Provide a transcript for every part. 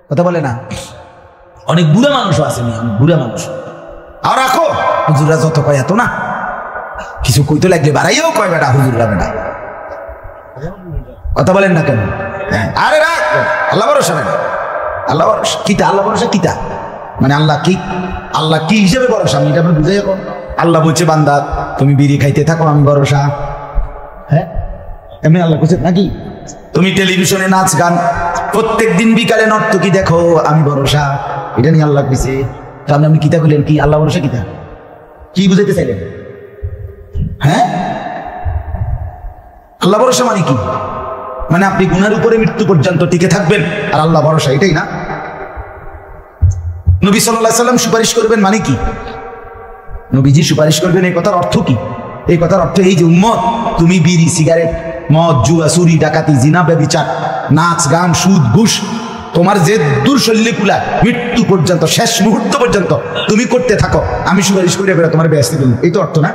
কথা বলে না। অনেক বুড়া মানুষও আছে, অনেক বুড়া মানুষ। আর রাখো হুজুররা যত কয় এত না, কিছু কইতে লাগলে বাড়াইও কয় বেটা হুজুররা বেটা। কথা বলেন না কেন? আরে রাখ, আল্লাহ ভরসা বেটা, আল্লাহ ভরসা কিতা, আল্লাহ ভরসা কিতা মানে আল্লাহ কি, আল্লাহ কি হিসেবে ভরসা আমি এটা আপনি বুঝে যাবো। আল্লাহ বলছে বান্দা তুমি বিড়ি খাইতে থাকো আমি ভরসা, হ্যাঁ এমনি আল্লাহ বলছে নাকি? তুমি টেলিভিশনে নাচ গান প্রত্যেক দিন বিকালে নর্তকী দেখো আমি ভরসা, এটা নিয়ে আল্লাহ দিছে। তাহলে আপনি কিতা বললেন কি আল্লাহ ভরসা কিতা, কি বুঝাইতে চাইলেন? হ্যাঁ আল্লাহ ভরসা মানে কি? মানে আপনি গুনার উপরে মৃত্যু পর্যন্ত টিকে থাকবেন আর আল্লাহ ভরসা, এটাই না? নবী সাল্লাল্লাহু আলাইহি সাল্লাম সুপারিশ করবেন মানে কি? নবীজি সুপারিশ করবেন এই কথার অর্থ কি? এই কথার অর্থ এই যে উম্মত তুমি বিড়ি সিগারেট মদ জুয়া চুরি ডাকাতি জিনা ব্যভিচার নাচ গান সুদ ঘুষ তোমার যে দুর্শল্যে কুলা মৃত্যু পর্যন্ত শেষ মুহূর্ত পর্যন্ত তুমি করতে থাকো, আমি সুপারিশ করে বেরো তোমার ব্যস্ত করব, এই তো অর্থ না?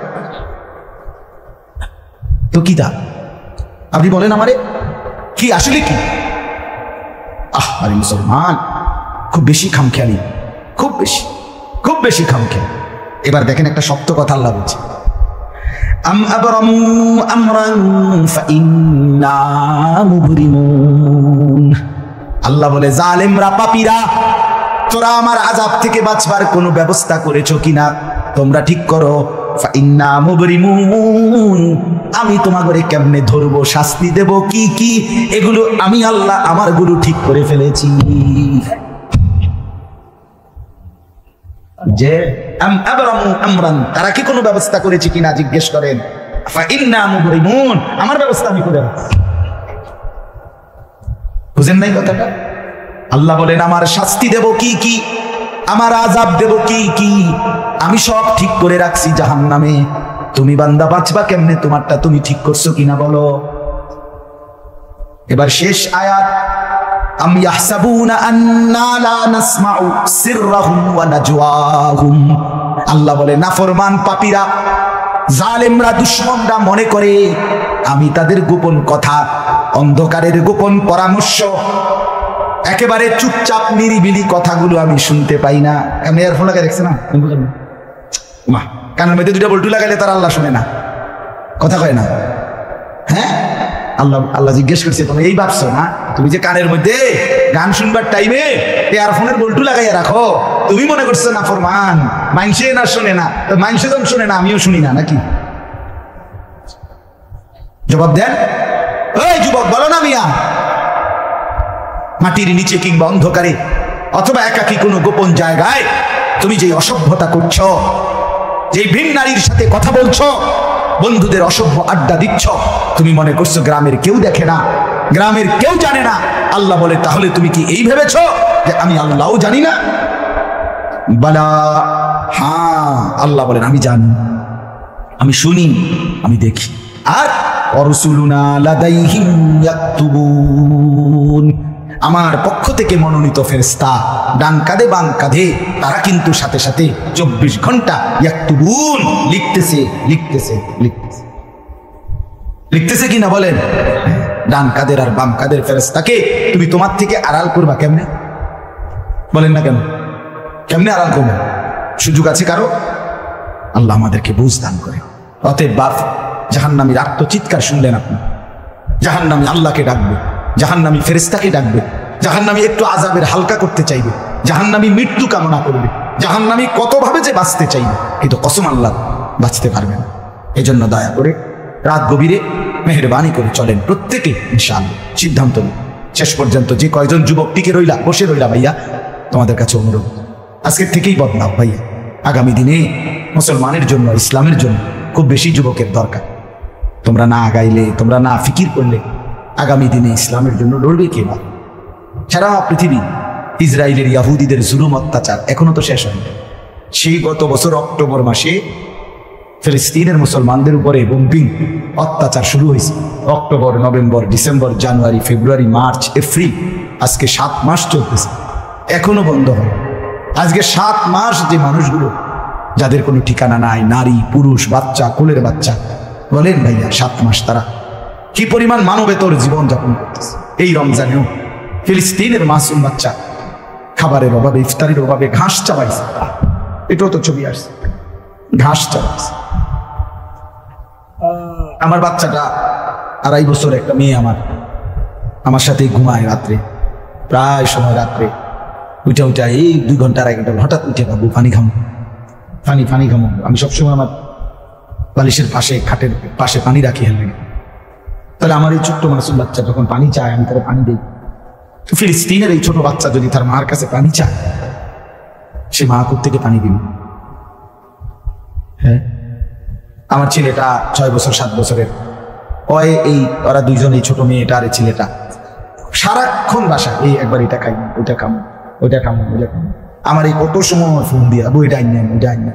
তো কি তা আপনি বলেন আমারে কি আসলে কি? আরে মুসলমান খুব বেশি খামখেয়ালি, খুব বেশি খামখেয়ালি। এবার দেখেন একটা শক্ত কথা আল্লাহ বলছে, আম আবরামু আমরান ফাইন্না মুবরিমুন। আল্লাহ বলে জালেমরা পাপীরা তোরা আমার আযাব থেকে বাঁচবার কোনো ব্যবস্থা করেছো কিনা তোমরা ঠিক করো। ফাইন্না মুবরিমুন, আমি তোমাকে কেমনে ধরবো শাস্তি দেব কি কি এগুলো আমি আল্লাহ আমার গুলো ঠিক করে ফেলেছি। যে আমরান তারা কি কোনো ব্যবস্থা করেছে কিনা জিজ্ঞেস করেন। ফাইন্না মুবরিমুন, আমার ব্যবস্থা আমি করে রাখছি। বুঝেন নাই কথাটা? আল্লাহ বলেন আমার শাস্তি দেব কি কি, আমার আযাব দেব কি কি আমি সব ঠিক করে রাখছি জাহান্নামে। তুমি বান্দা বাঁচবা কেমনে তোমারটা তুমি ঠিক করছো কিনা বলো। এবার শেষ আয়াত, আম ইয়াহসাবুনা আন্না লা নাসমাউ সিররাহুম ওয়া নাজওয়াহুম। আল্লাহ বলে নাফরমান পাপীরা জালেমরা দুশমনরা মনে করে আমি তাদের গোপন কথা অন্ধকারের গোপন পরামর্শ একেবারে চুপচাপ নিরিবিলি কথাগুলো আমি শুনতে পাই না। আমি ইয়ারফোন লাগাই দেখছি না, কানের মধ্যে দুইটা বল্টু লাগাইলে তার আল্লাহ শুনে না, কথা কয় না। হ্যাঁ আল্লাহ জিজ্ঞেস করছে তুমি এই ভাবছো না তুমি যে কানের মধ্যে গান শুনবার টাইমে ইয়ারফোনের বল্টু লাগাইয়া রাখো, তুমি মনে করছো না ফরমান মাইনসে না শুনে না, মাইনসে যখন শুনে না আমিও শুনি না নাকি? জবাব দেন, ওই যুবক বলো না মিয়া, মাটির নিচে কিংবা অন্ধকারে অথবা একাকী কোনো গোপন জায়গায় তুমি যে অসভ্যতা করছো, যে ভিন নারীর সাথে কথা বলছো, বন্ধুদের অসভ্য আড্ডা দিচ্ছ, তুমি মনে করছো গ্রামের কেউ দেখে না, গ্রামের কেউ জানে না। আল্লাহ বলে তাহলে তুমি কি এই ভেবেছো যে আমি আল্লাহও জানি না? বালা, হ্যাঁ আল্লাহ বলেন আমি জানি, আমি শুনি, আমি দেখি। আর অরসুলুনা লাদাইহিম ইয়াকতুবুন, আমার পক্ষ থেকে মনোনীত ফেরেশতা ডান কাঁধে বাম কাঁধে তারা কিন্তু সাথে সাথে 24 ঘন্টা ইয়াকতুবুন লিখতেছে লিখতেছে লিখতেছে লিখতেছে কিনা বলেন? ডান কাঁধের আর বাম কাঁধের ফেরেশতাকে তুমি তোমার থেকে আড়াল করবা কেমনে? বলেন না কেন? কেমনে আড়াল করবে? সুযোগ আছে কারো? আল্লাহ আমাদেরকে বুঝ দান করে। অতএব বাপ জাহান্নামীর আত্মচিৎকার শুনলেন আপনি, জাহান্নামী আল্লাহকে ডাকবে, জাহান্নামী ফেরেশতাকে ডাকবে, জাহান্নামী একটু আযাবের হালকা করতে চাইবে, জাহান্নামী মৃত্যু কামনা করবে, জাহান্নামী কতভাবে যে বাঁচতে চাইবে, কিন্তু কসম আল্লাহ বাঁচতে পারবে না। এজন্য দয়া করে রাত গভীরে মেহেরবানি করে চলেন প্রত্যেকে ইনশাআল্লাহ সিদ্ধান্ত নিন। শেষ পর্যন্ত যে কয়জন যুবক টিকে রইলা বসে রইলা ভাইয়া, তোমাদের কাছে অনুরোধ আজকের থেকেই বদলাও ভাইয়া। আগামী দিনে মুসলমানের জন্য ইসলামের জন্য খুব বেশি যুবকের দরকার। তোমরা না আগাইলে, তোমরা না ফিকির করলে আগামী দিনে ইসলামের জন্য লড়বে কে? বা সারা পৃথিবী ইসরায়েলের ইয়াহুদিদের জুলুম অত্যাচার এখনো তো শেষ হয়নি। সেই গত বছর অক্টোবর মাসে ফিলিস্তিনের মুসলমানদের উপরে বোম্বিং অত্যাচার শুরু হয়েছে। অক্টোবর, নভেম্বর, ডিসেম্বর, জানুয়ারি, ফেব্রুয়ারি, মার্চ, এপ্রিল, আজকে 7 মাস চলতেছে, এখনো বন্ধ হয়। আজকে 7 মাস যে মানুষগুলো যাদের কোনো ঠিকানা নাই, নারী পুরুষ বাচ্চা কোলের বাচ্চা, বলেন ভাইয়া 7 মাস তারা কি পরিমাণ মানবেতর জীবন যাপন করতেছে। এই রমজানেও ফিলিস্তিনের মাসুম বাচ্চা খাবারের অভাবে, ইফতারির অভাবে ঘাস চাবাইছে। এটাও তো ছবি আসছে, ঘাস চাবাইছে। আমার বাচ্চাটা 2.5 বছর, একটা মেয়ে আমার সাথেই ঘুমায় রাত্রে, প্রায় সময় রাত্রে উঠা এই 2 ঘন্টা 1 ঘন্টা হঠাৎ উঠে বাবু পানি খামো, পানি খামো। আমি সবসময় আমার বালিশের পাশে, খাটের পাশে পানি রাখি হেলে। তাহলে আমার এই ছোট্ট মাসুম বাচ্চা যখন পানি চায়, আমি তাকে পানি দিই। ফিলিস্তিনের এই ছোট বাচ্চা যদি তার মার কাছে পানি চায়, সে মা থেকে পানি দিল। হ্যাঁ, আমার ছেলেটা 6 বছর 7 বছরের, ওরা দুইজন, এই ছোট মেয়েটা আর এই ছেলেটা সারাক্ষণ বাসা, এই একবার এটা খাই, ওইটা খামো, ওইটা খামো, ওইটা খামো। আমার এই কত সময় ফোন দিয়ে, আবু এটা আইন, ওইটা আইন।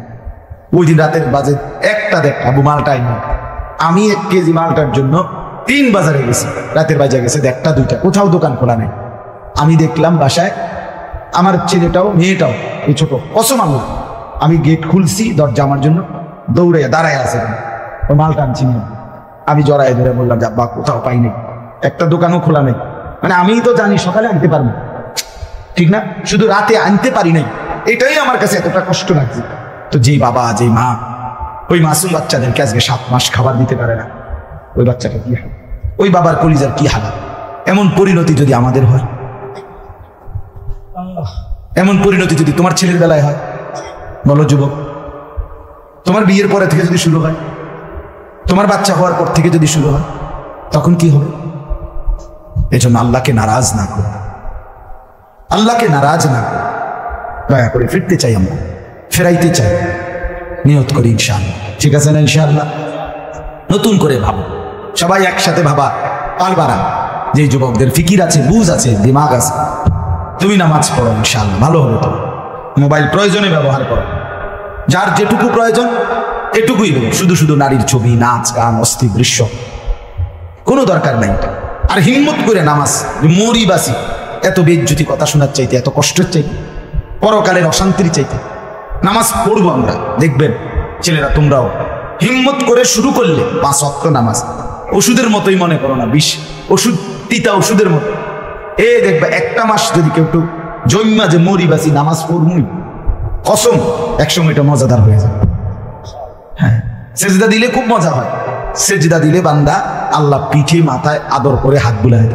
ওই দিন রাতের বাজে 1টা দেখ, আবু মালটা আইন। আমি 1 কেজি মালটার জন্য 3 বাজারে গেছি, রাতের বাজে গেছে 1টা 2টা, কোথাও দোকান খোলা নেই। আমি দেখলাম বাসায় আমার ছেলেটাও মেয়েটাও, এই ছোট কসম আলু, আমি গেট খুলছি, দরজা আমার জন্য দৌড়ে দাঁড়ায় আছে, ওই মালটা আনছি। আমি জড়ায় ধরে বললাম, যাব্বা কোথাও পাই নেই, একটা দোকানও খোলা নেই। মানে আমি তো জানি সকালে আনতে পারবো, ঠিক না, শুধু রাতে আনতে পারি নাই, এটাই আমার কাছে এতটা কষ্ট লাগছে। তো যেই বাবা, যেই মা ওই মাসুম বাচ্চাদেরকে আজকে 7 মাস খাবার দিতে পারে না, ওই বাচ্চাটা কি হাল, ওই বাবার কলিজার কি হালাত। এমন পরিণতি যদি আমাদের হয়, এমন পরিণতি যদি তোমার ছেলের বেলায় হয়, বলো যুবক, তোমার বিয়ের পরে থেকে যদি শুরু হয়, তোমার বাচ্চা হওয়ার পর থেকে যদি শুরু হয়, তখন কি হবে? এজন্য আল্লাহকে নারাজ না করো, আল্লাহকে নারাজ না করো। দয়া করে ফিরতে চাই, আমরা ফেরাইতে চাই, নিয়ত করি ইনশাআল্লাহ। ঠিক আছে না? ইনশাআল্লাহ নতুন করে ভাবো, সবাই একসাথে ভাবা, পালবারা। যে যুবকদের ফিকির আছে, বুঝ আছে, দিমাগ আছে, তুমি নামাজ পড়ো, ইনশাআল্লাহ ভালো হবে। তো মোবাইল প্রয়োজনে ব্যবহার করো, যার যেটুকু প্রয়োজন এটুকুই দেবো। শুধু নারীর ছবি, নাচ গান, অস্থির দৃশ্য, কোনো দরকার নাই। আর হিম্মত করে নামাজ, মরি বাসি, এত বেজ্জতি কথা শোনার চাইতে, এত কষ্টের চাইতে, পরকালের অশান্তির চাইতে নামাজ পড়বো আমরা। দেখবেন ছেলেরা, তোমরাও হিম্মত করে শুরু করলে 5 ওয়াক্ত নামাজ ওষুধের মতোই মনে করো না, বিষ ওষুধ, তিতা ওষুধের মতো। দেখবে 1টা মাস যদি কেউ একটু জন্মা যে মরি বাসি নামাজ পড়বই, কসম একসময় এটা মজাদার হয়ে যাবে। হ্যাঁ, সেজদা দিলে খুব মজা হয়। সেজদা দিলে বান্দা আল্লাহ পিঠে মাথায় আদর করে হাত বুলায়,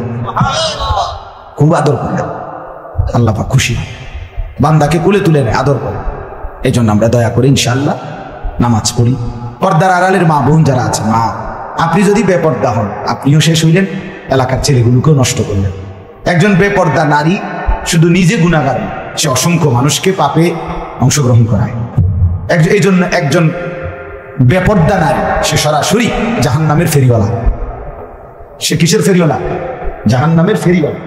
খুব আদর করে, আল্লাহ পাক খুশি, বান্দাকে কোলে তুলে নেয়, আদর করে। এই জন্য আমরা দয়া করে ইনশাআল্লাহ নামাজ পড়ি। পর্দার আড়ালের মা বোন যারা আছে, মা, আপনি যদি বেপর্দা হন, আপনিও শেষ হইলেন, এলাকার ছেলেগুলোকেও নষ্ট করলেন। একজন বেপর্দা নারী শুধু নিজে গুনাহগার, সে অসংখ্য মানুষকে পাপে অংশগ্রহণ করায়। এই জন্য একজন বেপর্দা নারী, সে সরাসরি জাহান্নামের ফেরিওয়ালা। সে কিসের ফেরিওয়ালা? জাহান্নামের ফেরিওয়ালা।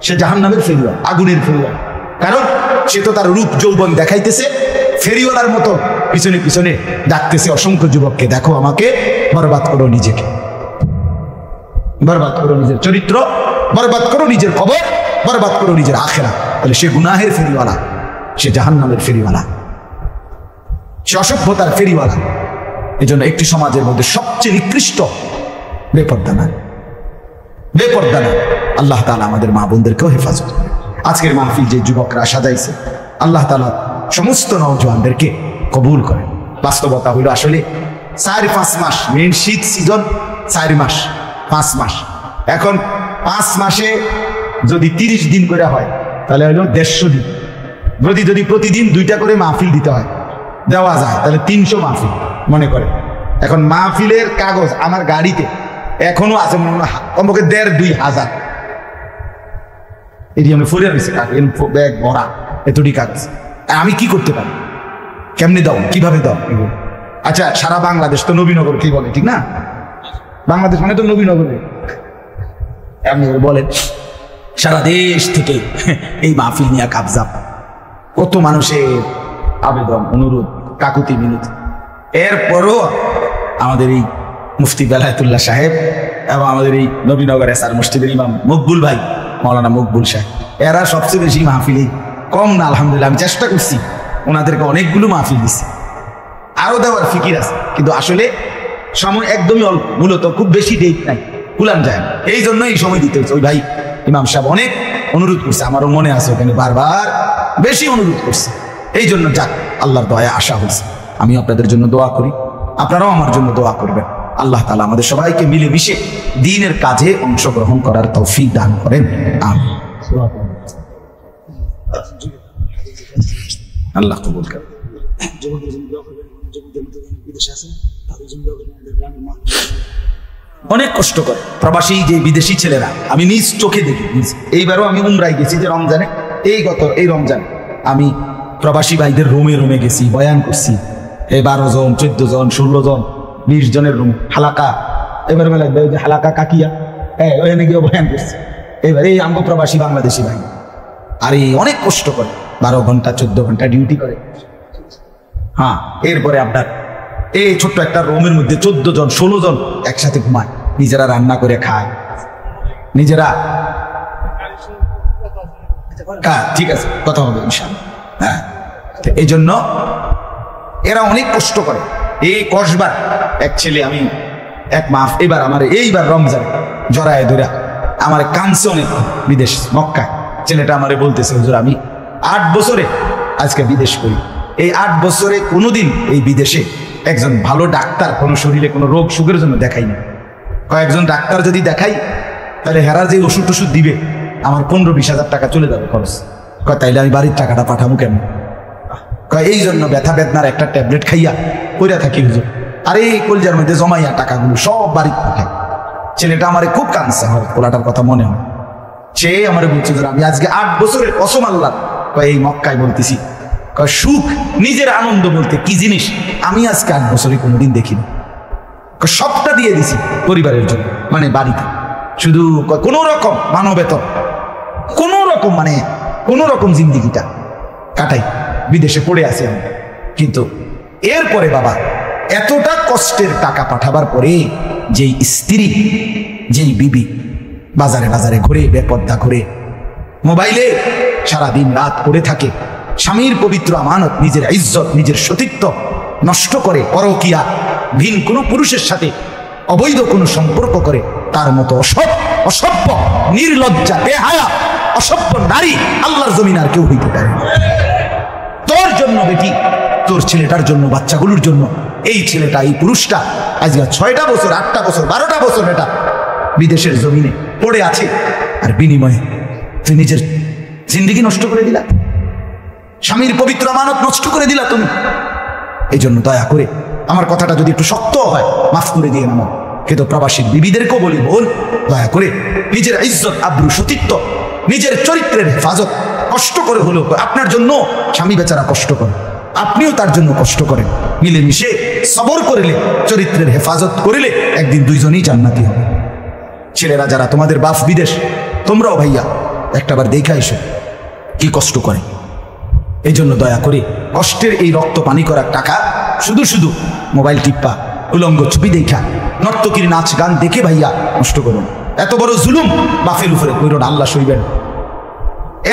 সে জাহান্নামের ফেরিওয়ালা, আগুনের ফেরিওয়ালা। কারণ সে তো তার রূপ যৌবন দেখাইতেছে, ফেরিওয়ালার মতো পিছনে পিছনে ডাকতেছে অসংখ্য যুবককে, দেখো আমাকে, বরবাদ করো নিজেকে, বরবাদ করো নিজের চরিত্র, বরবাদ করো নিজের খবর, বরবাদ করো নিজের আখেরা। তাহলে সে গুনাহের ফেরিওয়ালা, সে জাহান্নামের ফেরিওয়ালা, সে অসভ্যতার ফেরিওয়ালা। এই জন্য একটি সমাজের মধ্যে সবচেয়ে নিকৃষ্ট বেপর্দা না, বেপর্দা না। আল্লাহ তাআলা আমাদের মা বোনদেরকেও হেফাজত করে। আজকের মাহফিল যে যুবকরা সাজাইছে, আল্লাহ তাআলা সমস্ত নওজওয়ানদেরকে কবুল করে। বাস্তবতা হইল আসলে 4-5 মাস, মেন শীত সিজন 4 মাস, 5 মাস। এখন 5 মাসে যদি 30 দিন করে হয়, তাহলে হইল 150 দিন। যদি প্রতিদিন 2টা করে মাহফিল দিতে হয়, দেওয়া যায়, তাহলে 300 মাহফিল মনে করে। এখন মাহফিলের কাগজ আমার গাড়িতে এখনো আছে, কমপক্ষে 1.5-2 হাজার। এটি আমি ফুলের রয়েছে কাগজ, ব্যাগ ভরা এতটি কাগজ। আমি কি করতে পারি? কেমনি দাও, কিভাবে দাও? আচ্ছা, সারা বাংলাদেশ তো নবীনগর কি বলে, ঠিক না? বাংলাদেশ মানে তো নবীনগর। আপনি বলেন সারা দেশ থেকে এই মাহফিল নিয়ে কাবজাব, কত মানুষের আবেদন, অনুরোধ, কাকুতি মিনতি। এরপরও আমাদের এই মুফতি বেলায়েতুল্লাহ সাহেব এবং আমাদের এই নবীনগর এসআর মসজিদের ইমাম মকবুল ভাই, মৌলানা মকবুল সাহেব, এরা সবচেয়ে বেশি মাহফিলে কম না। আলহামদুলিল্লাহ, আমি চেষ্টা করছি, ওনাদেরকে অনেকগুলো মাহফিল দিচ্ছি, আরো দেওয়ার ফিকির আছে, কিন্তু আসলে সময় একদমই অল্প। মূলত খুব বেশি ডেট নাই, কুলান যায় না, এই জন্য এই সময় দিতে হচ্ছে। ওই ভাই ইমাম সাহেব অনেক অনুরোধ করছে, আমারও মনে আছে, ওখানে বারবার বেশি অনুরোধ করছে। এই জন্য যাক, আল্লাহর দয়া আশা হয়েছে। আমি আপনাদের জন্য দোয়া করি, আপনারাও আমার জন্য দোয়া করবেন। আল্লাহ তাআলা আমাদের সবাইকে মিলেমিশে দ্বীনের কাজে অংশগ্রহণ করার তৌফিক দান করেন। আমিন। আল্লাহ কবুল করেন। অনেক কষ্ট করে প্রবাসী যে বিদেশি ছেলেরা, আমি নিজ চোখে দেখি। এইবারও আমি উমরায় গেছি যে রমজানে, এই রমজান আমি প্রবাসী ভাইদের রুমে রুমে গেছি, বয়ান করছি। 12 জন, 14 জন, 16 জন, 20 জনের রুম, হালাকা। এবার বেলা যে হালাকা কাকিয়া, হ্যাঁ ওখানে গিয়ে বয়ান করছি। এবার এই আমগো প্রবাসী বাংলাদেশি ভাই, আরে অনেক কষ্ট করে, 12 ঘন্টা 14 ঘন্টা ডিউটি করে। হ্যাঁ, এরপরে আপনার এই ছোট্ট একটা রুমের মধ্যে 14 জন 16 জন একসাথে ঘুমায়, নিজেরা রান্না করে খায়, নিজেরা। ঠিক আছে, কথা হবে ইনশাআল্লাহ। হ্যাঁ, এই জন্য এরা অনেক কষ্ট করে। এই কসবার এক ছেলে, আমি এক মাস এইবার আমার এইবার রমজান জড়ায় ধরা আমার কানছে অনেক, বিদেশ মক্কায়। ছেলেটা আমারে বলতেছে, হুজুর আমি 8 বছরে আজকে বিদেশ করি, এই 8 বছরে কোনোদিন এই বিদেশে একজন ভালো ডাক্তার কোনো শরীরে কোনো রোগ সুখের জন্য দেখাই না। কয়েকজন ডাক্তার যদি দেখাই তাহলে হেরা যে ওষুধ টষুধ দিবে আমার 15-20 হাজার টাকা চলে যাবে খরচ। তাইলে আমি বাড়ির টাকাটা পাঠাবো কেন? এই জন্য ব্যথা বেদনার একটা ট্যাবলেট খাইয়া কইরা থাকি হুজুর, আরে এই কলজার মধ্যে জমাইয়া টাকাগুলো সব বাড়িতে পাঠাই। ছেলেটা আমারে খুব কাঁদছে, আমার পোলাটার কথা মনে হয়। সে আমারে বলছে, আমি আজকে 8 বছরের কসম আল্লাহ এই মক্কায় বলতেছি, সুখ নিজের আনন্দ বলতে কি জিনিস আমি আজকে 8 বছরে কোনোদিন দেখিনি। সবটা দিয়ে দিছি পরিবারের জন্য, মানে বাড়িতে শুধু কোনো রকম মানবেতর, কোনো রকম মানে কোনো রকম জিন্দিগিটা কাটাই, বিদেশে পড়ে আছি আমি। কিন্তু এরপরে বাবা এতটা কষ্টের টাকা পাঠাবার পরে যেই স্ত্রী, যেই বিবি বাজারে বাজারে ঘুরে, বেপর্দা ঘুরে, মোবাইলে সারাদিন রাত পড়ে থাকে, স্বামীর পবিত্র আমানত, নিজের ইজ্জত, নিজের সতীত্ব নষ্ট করে, পরকিয়া, ভিন কোনো পুরুষের সাথে অবৈধ কোনো সম্পর্ক করে, তার মতো অসভ্য, নির্লজ্জা, বেহায়া, অসভ্য নারী আল্লাহর জমিন আর কেউ হইতে পারে না। তোর জন্য বেটি, তোর ছেলেটার জন্য, বাচ্চাগুলোর জন্য এই ছেলেটা, এই পুরুষটা আজকে 6টা বছর, 8টা বছর, 12টা বছর এটা বিদেশের জমিনে পড়ে আছে, আর বিনিময়ে তুই নিজের জিন্দেগি নষ্ট করে দিলা, স্বামীর পবিত্র আমানত নষ্ট করে দিলা তুমি। এই জন্য দয়া করে আমার কথাটা যদি একটু শক্ত হয় মাফ করে দিয়ে নাও, কিন্তু প্রবাসী বিবিদেরকেও বলি, বোন দয়া করে নিজের ইজ্জত, আব্রু, সতীত্ব, নিজের চরিত্রের হেফাজত কষ্ট করে হলেও, আপনার জন্য স্বামী বেচারা কষ্ট করে, আপনিও তার জন্য কষ্ট করেন, মিলেমিশে সবর করিলে, চরিত্রের হেফাজত করিলে একদিন দুইজনই জান্নাতি হবে। ছেলেরা যারা তোমাদের বাপ বিদেশ, তোমরাও ভাইয়া একটাবার দেখা এসো কি কষ্ট করে। এই জন্য দয়া করে কষ্টের এই রক্ত পানি করার টাকা শুধু শুধু মোবাইল টিপ্পা, উলঙ্গ ছবি দেখা, নর্তকীর নাচ গান দেখে ভাইয়া নষ্ট করুন। এত বড় জুলুম বাপের উপরে কইরো না, আল্লাহ সইবেন।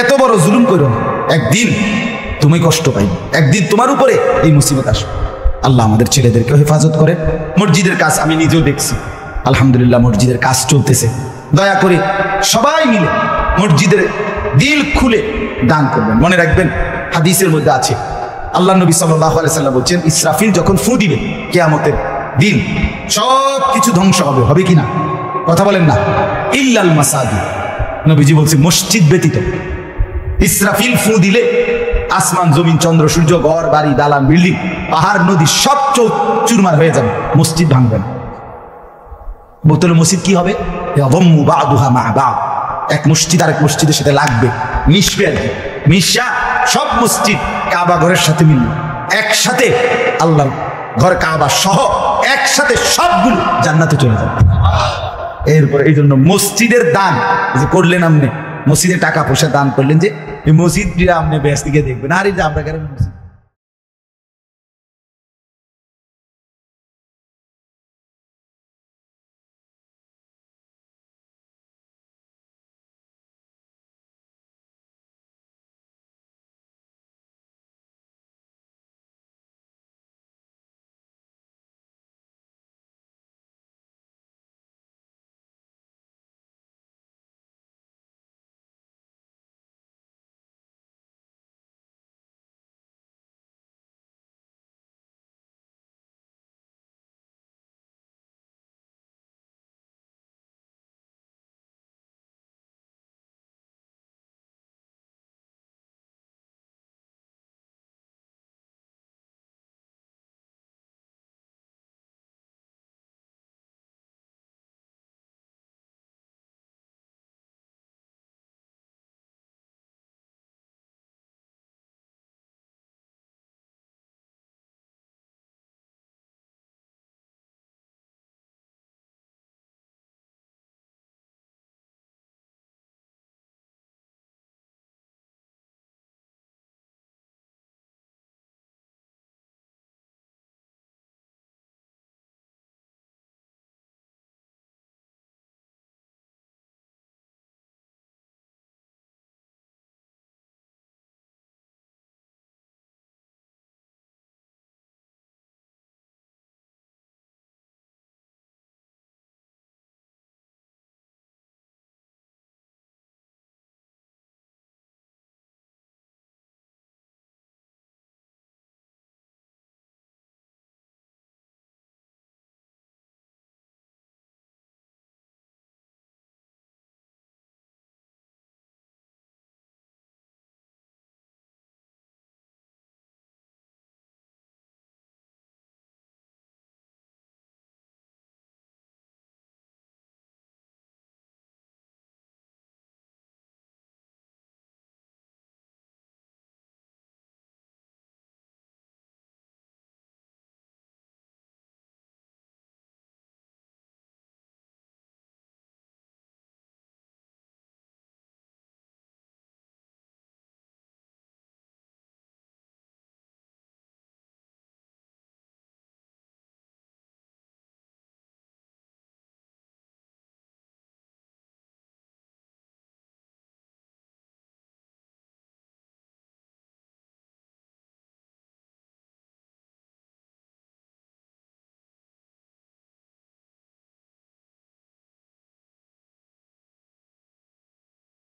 এত বড় জুলুম কইরো না, একদিন তুমি কষ্ট পাইবে, একদিন তোমার উপরে এই মুসিবত আসবে। আল্লাহ আমাদের ছেলেদেরকেও হেফাজত করে। মসজিদের কাজ আমি নিজেও দেখছি, আলহামদুলিল্লাহ মসজিদের কাজ চলতেছে। দয়া করে সবাই মিলে মসজিদের দিল খুলে দান করবেন। মনে রাখবেন হাদিসের মধ্যে আছে, আল্লাহ নবী সাল্লাল্লাহু আলাইহি সাল্লাম বলছেন, ইসরাফিল যখন ফু দিবে কিয়ামতের দিন সব কিছু ধ্বংস হবে, হবে কিনা কথা বলেন না, ইল্লাল মাসাজিদ। নবীজি বলছে মসজিদ ব্যতীত। ইসরাফিল ফু দিলে আসমান, জমিন, চন্দ্র, সূর্য, ঘর বাড়ি, দালান, বিল্ডিং, পাহাড়, নদী সব চুরমার হয়ে যাবে, মসজিদ ভাঙবে না। বোতলে মসজিদ কি হবে, এক মসজিদ আরেক মসজিদের সাথে লাগবে, মিশবে আর কি, মিশা সব মসজিদ কাবা ঘরের সাথে মিলবে, একসাথে আল্লাহ ঘর কাবা সহ একসাথে সবগুলো জান্নাতে চলে যাবে। এরপর এই জন্য মসজিদের দান যে করলেন, আপনি মসজিদে টাকা পয়সা দান করলেন, যে এই মসজিদ আপনি ব্যস্ত দিকে দেখবেন, আর এই যে আমরা